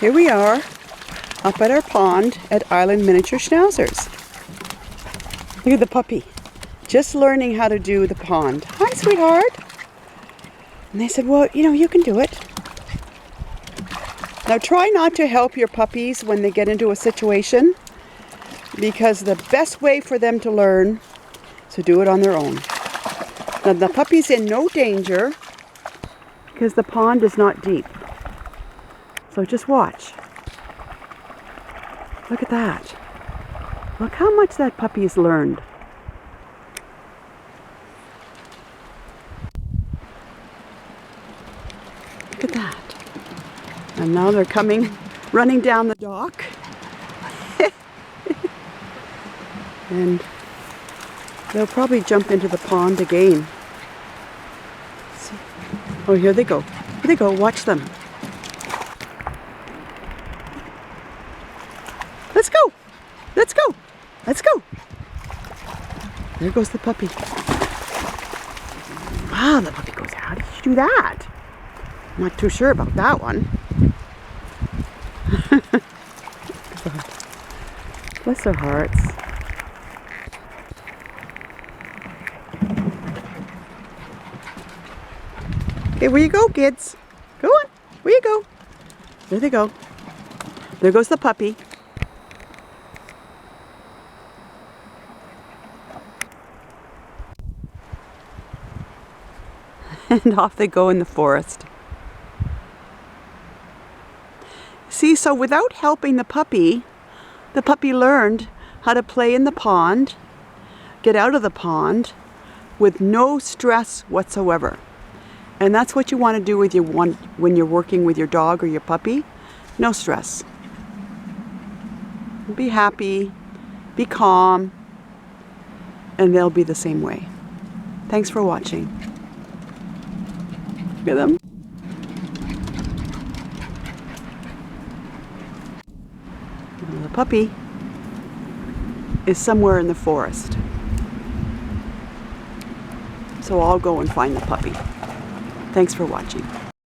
Here we are up at our pond at Island Miniature Schnauzers. Look at the puppy, just learning how to do the pond. Hi, sweetheart. And they said, well, you can do it. Now try not to help your puppies when they get into a situation, because the best way for them to learn is to do it on their own. Now the puppy's in no danger because the pond is not deep. So just watch. Look at that. Look how much that puppy's learned. Look at that. And now they're running down the dock. And they'll probably jump into the pond again. See? Oh, here they go. Here they go. Watch them. Let's go. Let's go. Let's go. There goes the puppy. Wow, the puppy goes, how did you do that? I'm not too sure about that one. Bless their hearts. Okay, where you go, kids? Go on. Where you go? There they go. There goes the puppy. And off they go in the forest. See, so without helping the puppy learned how to play in the pond, get out of the pond with no stress whatsoever. And that's what you want to do when you're working with your dog or your puppy. No stress. Be happy, be calm, and they'll be the same way. Thanks for watching. Look at them. The puppy is somewhere in the forest. So I'll go and find the puppy. Thanks for watching.